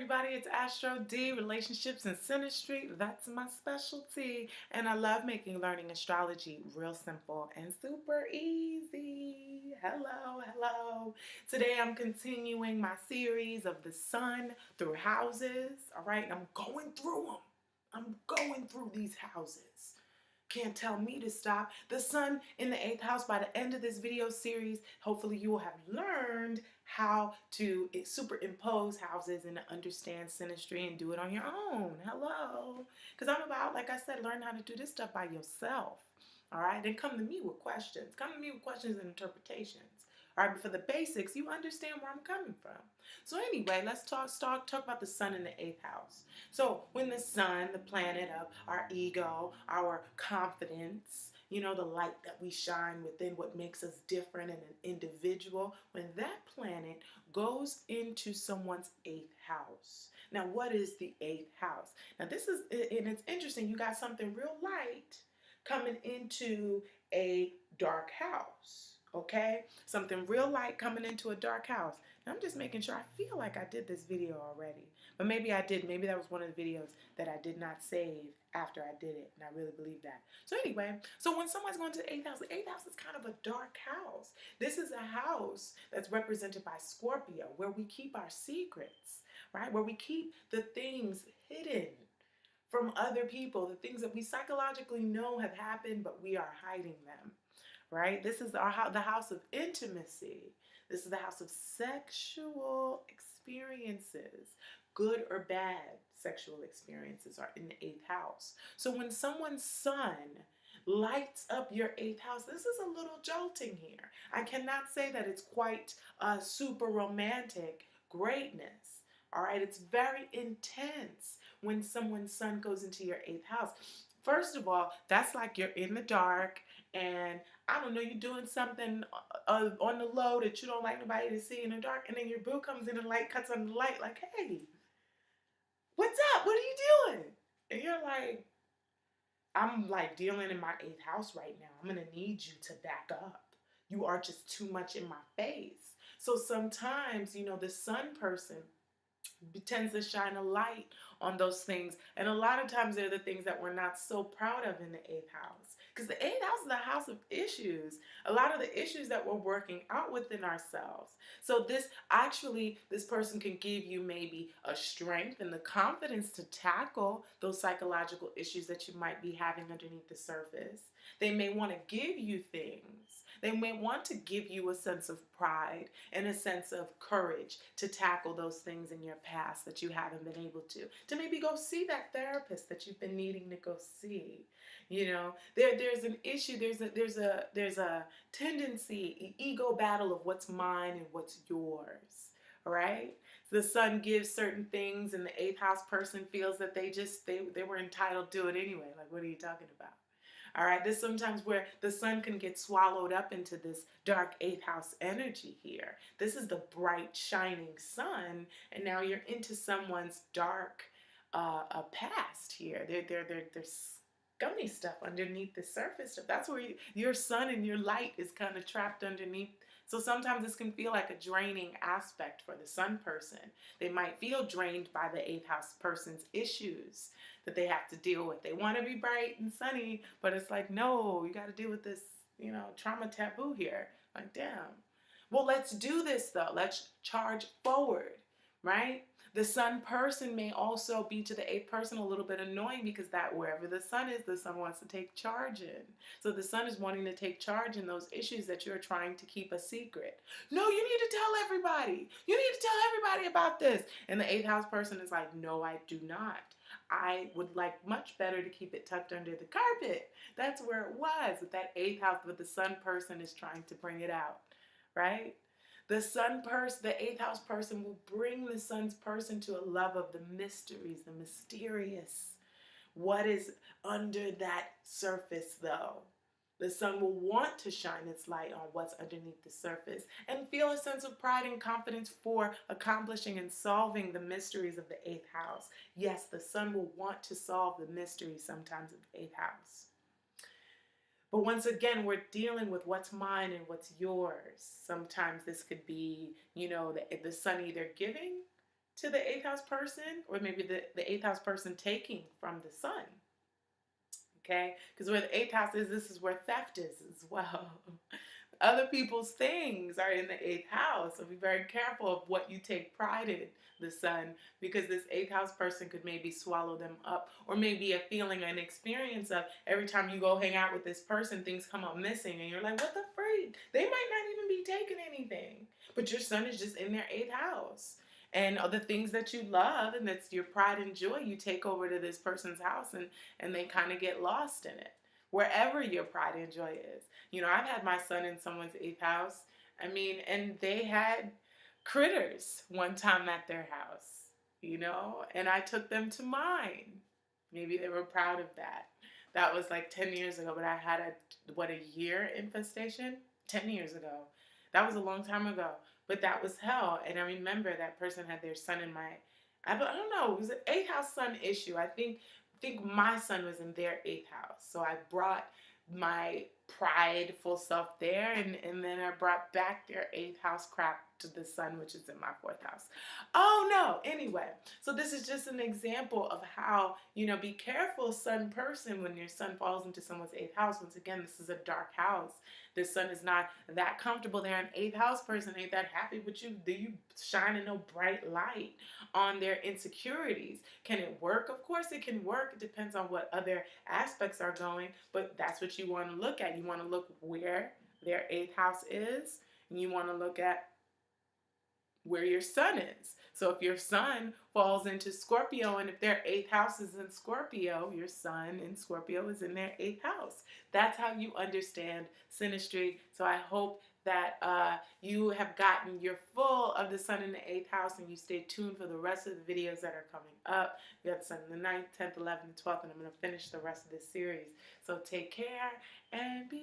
Everybody, it's AstroDee, relationships and synastry. That's my specialty. And I love making learning astrology real simple and super easy. Hello. Today I'm continuing my series of the sun through houses. All right, and I'm going through them. I'm going through these houses. Can't tell me to stop. The sun in the eighth house. By the end of this video series, hopefully you will have learned how to superimpose houses and understand synastry and do it on your own. Hello. Because I'm about, like I said, learn how to do this stuff by yourself. All right. Then come to me with questions. Come to me with questions and interpretations. All right, but for the basics, you understand where I'm coming from. So anyway, let's talk about the sun in the eighth house. So when the sun, the planet of our ego, our confidence, the light that we shine within, what makes us different and an individual, when that planet goes into someone's eighth house. Now, what is the eighth house? Now, and it's interesting, you got something real light coming into a dark house. Okay, something real light coming into a dark house. Now, I'm just making sure. I feel like I did this video already, but maybe I did. Maybe that was one of the videos that I did not save after I did it, and I really believe that. So anyway, so when someone's going to the eighth house is kind of a dark house. This is a house that's represented by Scorpio, where we keep our secrets, right? Where we keep the things hidden from other people, the things that we psychologically know have happened, but we are hiding them. Right? This is the house of intimacy. This is the house of sexual experiences. Good or bad sexual experiences are in the eighth house. So when someone's sun lights up your eighth house, this is a little jolting here. I cannot say that it's quite super romantic greatness. All right? It's very intense when someone's sun goes into your eighth house. First of all, that's like you're in the dark and I don't know, you're doing something on the low that you don't like nobody to see in the dark, and then your boo comes in and light cuts on the light like, hey, what's up? What are you doing? And you're like, I'm like dealing in my eighth house right now. I'm going to need you to back up. You are just too much in my face. So sometimes, the sun person tends to shine a light on those things. And a lot of times they're the things that we're not so proud of in the eighth house. Because the eighth house is the house of issues. A lot of the issues that we're working out within ourselves. So this person can give you maybe a strength and the confidence to tackle those psychological issues that you might be having underneath the surface. They may want to give you things. They may want to give you a sense of pride and a sense of courage to tackle those things in your past that you haven't been able to maybe go see that therapist that you've been needing to go see. There's an issue, there's a tendency, ego battle of what's mine and what's yours. All right? The sun gives certain things and the eighth house person feels that they were entitled to it anyway. Like, what are you talking about? All right, this sometimes where the sun can get swallowed up into this dark eighth house energy here. This is the bright, shining sun, and now you're into someone's dark past here. There's scummy stuff underneath the surface stuff. That's where your sun and your light is kind of trapped underneath. So sometimes this can feel like a draining aspect for the sun person. They might feel drained by the eighth house person's issues that they have to deal with. They want to be bright and sunny, but it's like, no, you got to deal with this, trauma taboo here. Like, damn. Well, let's do this though. Let's charge forward, right? The sun person may also be to the eighth person a little bit annoying because that wherever the sun is, the sun wants to take charge in. So the sun is wanting to take charge in those issues that you're trying to keep a secret. No, you need to tell everybody. You need to tell everybody about this. And the eighth house person is like, no, I do not. I would like much better to keep it tucked under the carpet. That's where it was with that eighth house, but the sun person is trying to bring it out, right? The eighth house person will bring the sun's person to a love of the mysteries, the mysterious. What is under that surface though? The sun will want to shine its light on what's underneath the surface and feel a sense of pride and confidence for accomplishing and solving the mysteries of the eighth house. Yes, the sun will want to solve the mysteries sometimes of the eighth house. But once again, we're dealing with what's mine and what's yours. Sometimes this could be, the sun either giving to the eighth house person, or maybe the eighth house person taking from the sun. Okay? Because where the eighth house is, this is where theft is as well. Other people's things are in the eighth house. So be very careful of what you take pride in, the sun, because this eighth house person could maybe swallow them up, or maybe a feeling, an experience of every time you go hang out with this person, things come up missing, and you're like, what the freak? They might not even be taking anything, but your sun is just in their eighth house. And the things that you love and that's your pride and joy, you take over to this person's house, and they kind of get lost in it, wherever your pride and joy is. You know, I've had my son in someone's eighth house. I mean, and they had critters one time at their house, you know, and I took them to mine. Maybe they were proud of that. That was like 10 years ago, but I had a year infestation? 10 years ago. That was a long time ago, but that was hell. And I remember that person had their son in my, I don't know, it was an eighth house son issue. I think my son was in their eighth house. So I brought my prideful self there, and then I brought back their eighth house crap to the sun, which is in my fourth house. Oh no, anyway, so this is just an example of how, you know, be careful, sun person, when your sun falls into someone's eighth house. Once again, this is a dark house. The sun is not that comfortable. They're an eighth house person, ain't that happy with you. Do you shine in no bright light on their insecurities? Can it work? Of course it can work. It depends on what other aspects are going, but that's what you want to look at. You want to look where their eighth house is, and you want to look at where your sun is. So if your sun falls into Scorpio, and if their eighth house is in Scorpio, your sun in Scorpio is in their eighth house. That's how you understand synastry. So I hope that you have gotten your full of the sun in the eighth house, and you stay tuned for the rest of the videos that are coming up. We got the sun in the 9th, 10th, 11th, and 12th, and I'm going to finish the rest of this series. So take care and be